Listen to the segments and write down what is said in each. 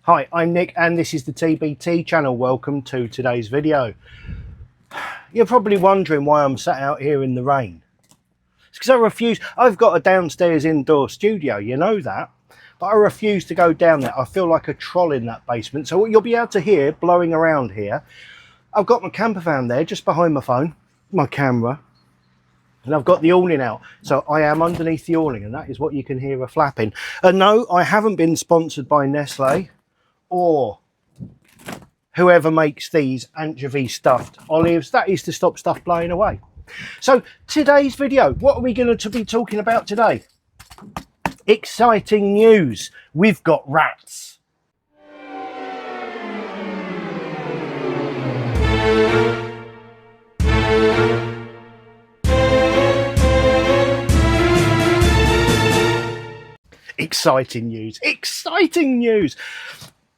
Hi, I'm Nick and this is the TBT channel. Welcome to today's video. You're probably wondering why I'm sat out here in the rain. It's because I refuse. I've got a downstairs indoor studio, you know that, but I refuse to go down there. I feel like a troll in that basement. So what you'll be able to hear blowing around here, I've got my camper van there just behind my phone, my camera, and I've got the awning out. So I am underneath the awning and that is what you can hear a flapping. And no, I haven't been sponsored by Nestle or whoever makes these anchovy stuffed olives. That is to stop stuff blowing away. So today's video, what are we going to be talking about today? Exciting news. We've got rats. Exciting news. Exciting news.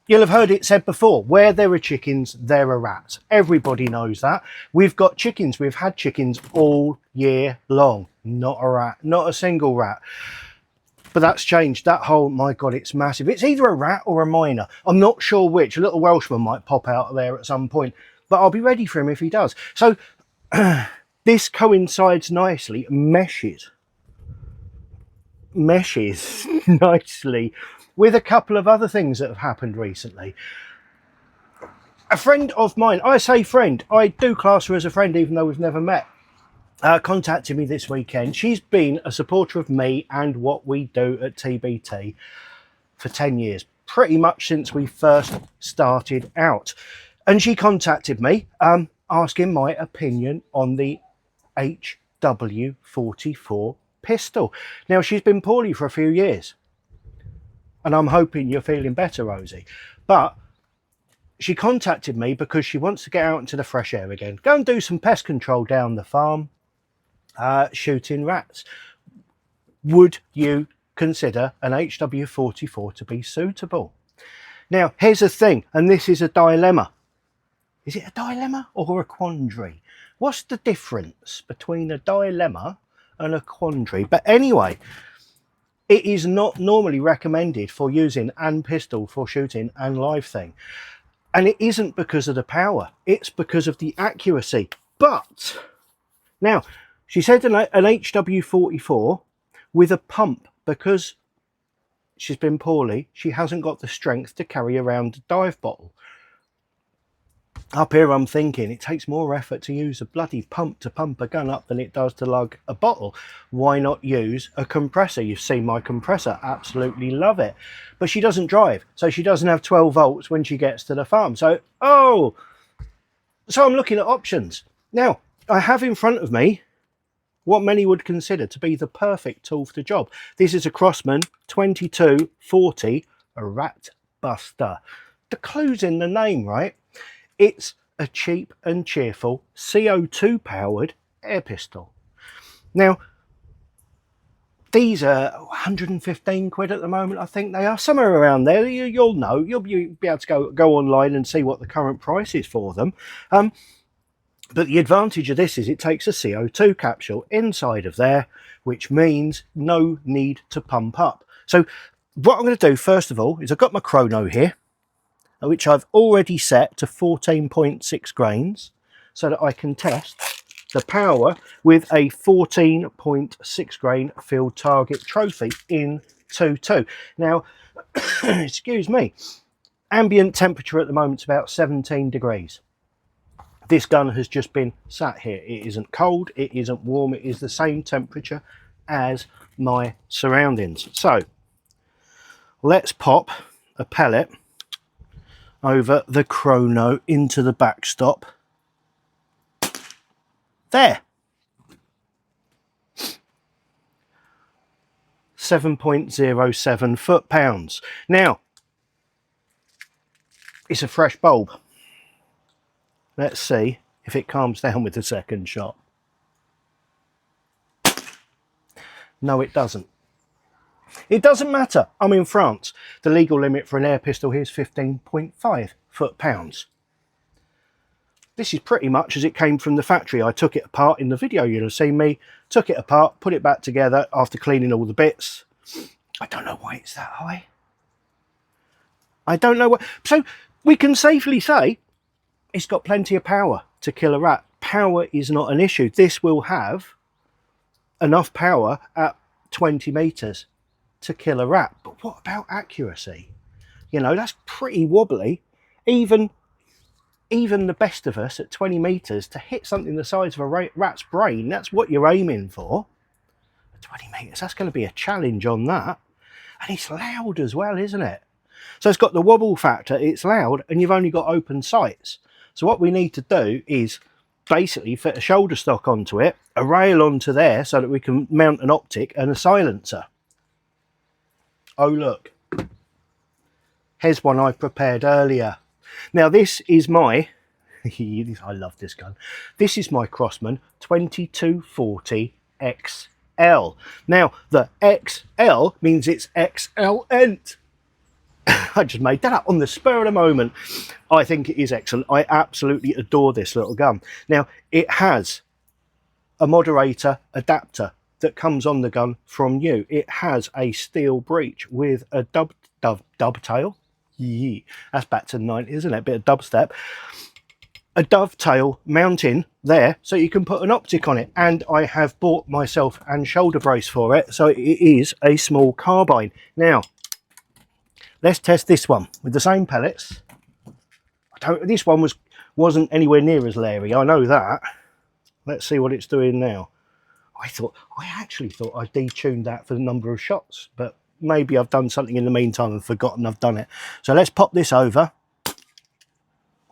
You'll have heard it said before, where there are chickens, there are rats. Everybody knows that. We've got chickens. We've had chickens all year long. Not a rat, not a single rat. But that's changed. That whole, my God, it's massive. It's either a rat or a myna. I'm not sure which. A little Welshman might pop out there at some point, but I'll be ready for him if he does. So this coincides nicely, meshes nicely with a couple of other things that have happened recently. A friend of mine, I say friend, I do class her as a friend even though we've never met, contacted me this weekend. She's been a supporter of me and what we do at TBT for 10 years, pretty much since we first started out. And she contacted me asking my opinion on the HW44 pistol. Now, she's been poorly for a few years, and I'm hoping you're feeling better, Rosie. But she contacted me because she wants to get out into the fresh air again, go and do some pest control down the farm, shooting rats. Would you consider an HW44 to be suitable? Now, here's the thing, and this is a dilemma. Is it a dilemma or a quandary? What's the difference between a dilemma and a quandary? But anyway, it is not normally recommended for using and pistol for shooting and live thing. And it isn't because of the power, it's because of the accuracy. But now, she said an HW44 with a pump, because she's been poorly, she hasn't got the strength to carry around a dive bottle. Up here I'm thinking it takes more effort to use a bloody pump to pump a gun up than it does to lug a bottle. Why not use a compressor? You've seen my compressor, absolutely love it. But she doesn't drive, so she doesn't have 12 volts when she gets to the farm. So I'm looking at options. Now, I have in front of me what many would consider to be the perfect tool for the job. This is a Crosman 2240, a rat buster. The clue's in the name, right? It's a cheap and cheerful CO2 powered air pistol. Now, these are 115 quid at the moment, I think they are, somewhere around there. You'll know, you'll be able to go online and see what the current price is for them. But the advantage of this is it takes a CO2 capsule inside of there, which means no need to pump up. So what I'm going to do first of all is I've got my chrono here, which I've already set to 14.6 grains so that I can test the power with a 14.6 grain field target trophy in 2.2. Now, excuse me, ambient temperature at the moment is about 17 degrees. This gun has just been sat here. It isn't cold, it isn't warm, it is the same temperature as my surroundings. So let's pop a pellet over the chrono into the backstop. There. 7.07 foot-pounds. Now, it's a fresh bulb. Let's see if it calms down with the second shot. No, it doesn't. It doesn't matter. I'm in France. The legal limit for an air pistol here is 15.5 foot-pounds. This is pretty much as it came from the factory. I took it apart in the video. You'll have seen me. Took it apart, put it back together after cleaning all the bits. I don't know why it's that high. I don't know what. So we can safely say it's got plenty of power to kill a rat. Power is not an issue. This will have enough power at 20 meters to kill a rat. But what about accuracy? You know, that's pretty wobbly. Even the best of us at 20 meters to hit something the size of a rat's brain, that's what you're aiming for. 20 meters, that's going to be a challenge on that. And it's loud as well, isn't it? So it's got the wobble factor, it's loud, and you've only got open sights. So what we need to do is basically fit a shoulder stock onto it, a rail onto there so that we can mount an optic and a silencer. Oh look, here's one I prepared earlier. Now this is my, I love this gun, this is my Crosman 2240 XL. Now the XL means it's excellent. I just made that up on the spur of the moment. I think it is excellent. I absolutely adore this little gun. Now, it has a moderator adapter that comes on the gun from new. It has a steel breech with a dovetail. Yeah, that's back to the 90s, isn't it? A bit of dubstep. A dovetail mounting there so you can put an optic on it. And I have bought myself a shoulder brace for it. So it is a small carbine. Now, let's test this one with the same pellets. This one wasn't anywhere near as leery, I know that. Let's see what it's doing now. I actually thought I detuned that for the number of shots, but maybe I've done something in the meantime and forgotten I've done it. So let's pop this over.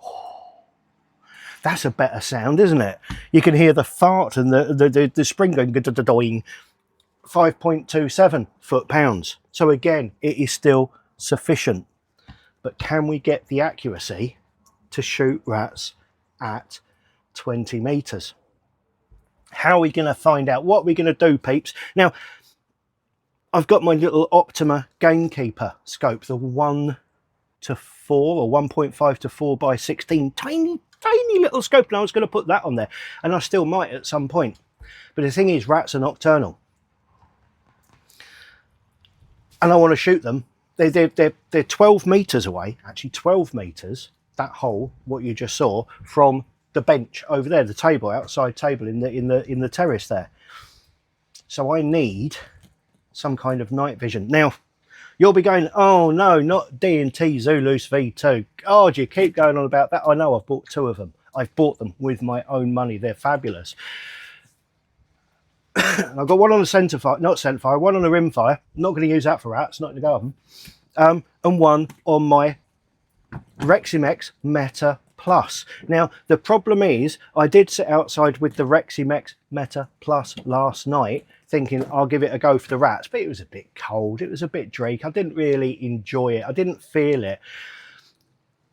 Oh, that's a better sound, isn't it? You can hear the fart and the spring going doing. 5.27 foot-pounds. So again, it is still sufficient, but can we get the accuracy to shoot rats at 20 meters? How are we going to find out? What are we going to do, peeps? Now, I've got my little Optima Gamekeeper scope, the 1 to 4 or 1.5 to 4 by 16, tiny little scope, and I was going to put that on there, and I still might at some point. But the thing is, rats are nocturnal, and I want to shoot them. They're 12 meters away, actually 12 meters, that hole, what you just saw, from the bench over there, the table, outside table in the terrace there. So I need some kind of night vision. Now, you'll be going, oh no, not DNT Zulus V2. God, you keep going on about that. I know, I've bought 2 of them. I've bought them with my own money. They're fabulous. I've got one on the centerfire, not centerfire, one on the rimfire. Not going to use that for rats, not in the garden. And one on my Reximex Meta Plus. Now, the problem is, I did sit outside with the Reximex Meta Plus last night, thinking I'll give it a go for the rats, but it was a bit cold, it was a bit dreary. I didn't really enjoy it, I didn't feel it.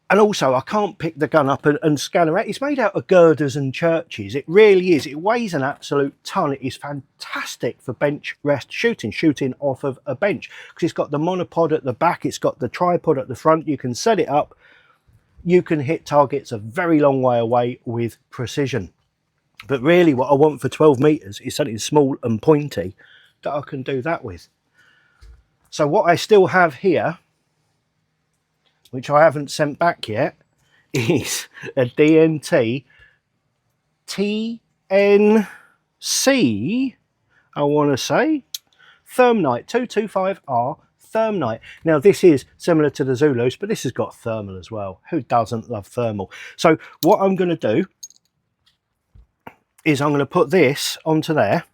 And also, I can't pick the gun up and scan around. It's made out of girders and churches. It really is. It weighs an absolute ton. It is fantastic for bench rest shooting off of a bench, because it's got the monopod at the back. It's got the tripod at the front. You can set it up. You can hit targets a very long way away with precision. But really, what I want for 12 meters is something small and pointy that I can do that with. So what I still have here, which I haven't sent back yet, is a DNT Tnc, I want to say, Thermnight 225r Thermnight. Now this is similar to the Zulus, but this has got thermal as well. Who doesn't love thermal? So what I'm going to do is I'm going to put this onto there,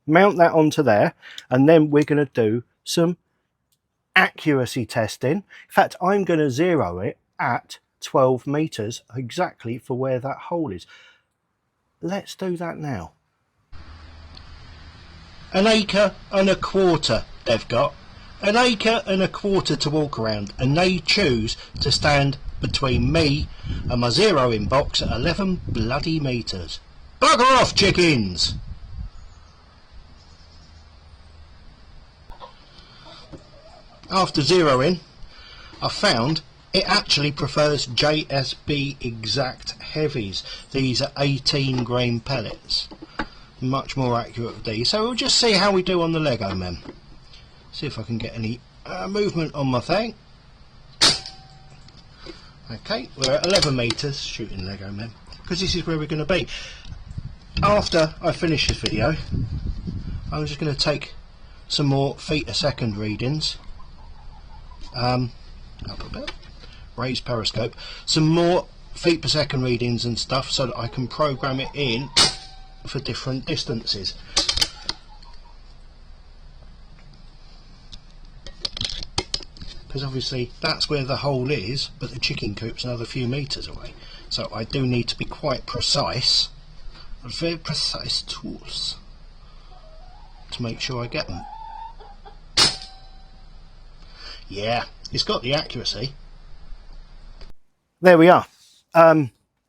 mount that onto there, and then we're going to do some accuracy testing. In fact, I'm going to zero it at 12 meters exactly for where that hole is. Let's do that now. 1.25 acres they've got. 1.25 acres to walk around, and they choose to stand between me and my zeroing box at 11 bloody meters. Bugger off, chickens! After zeroing, I found it actually prefers JSB exact heavies. These are 18 grain pellets. Much more accurate with these. So we'll just see how we do on the Lego men. See if I can get any movement on my thing. Okay, we're at 11 metres shooting Lego men, because this is where we're going to be. After I finish this video, I'm just going to take some more feet a second readings, up a bit, raise periscope, some more feet per second readings and stuff, so that I can program it in for different distances. Because obviously that's where the hole is, but the chicken coop's another few metres away, so I do need to be quite precise, very precise tools to make sure I get them. Yeah, it's got the accuracy. There we are.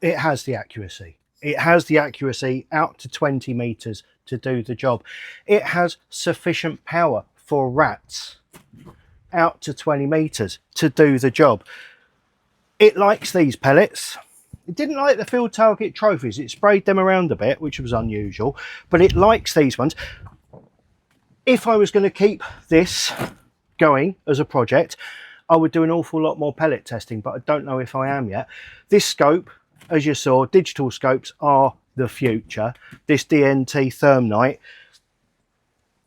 It has the accuracy. It has the accuracy out to 20 metres to do the job. It has sufficient power for rats out to 20 metres to do the job. It likes these pellets. It didn't like the field target trophies. It sprayed them around a bit, which was unusual, but it likes these ones. If I was going to keep this going as a project, I would do an awful lot more pellet testing, but I don't know if I am yet. This scope, as you saw, digital scopes are the future. This DNT Thermnight,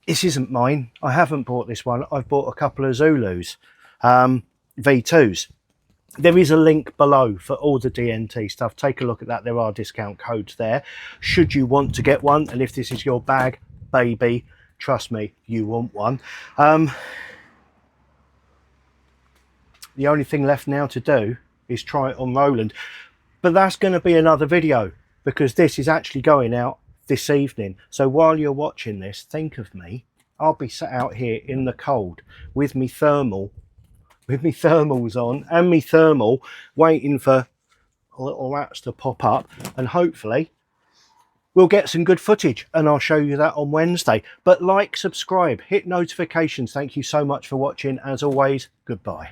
this isn't mine. I haven't bought this one. I've bought a couple of Zulus, V2s. There is a link below for all the DNT stuff. Take a look at that. There are discount codes there should you want to get one, and if this is your bag, baby, trust me, you want one. The only thing left now to do is try it on Roland, but that's going to be another video, because this is actually going out this evening. So while you're watching this, think of me. I'll be sat out here in the cold with me thermal, with me thermals on and me thermal, waiting for little rats to pop up, and hopefully we'll get some good footage, and I'll show you that on Wednesday. But like, subscribe, hit notifications. Thank you so much for watching. As always, goodbye.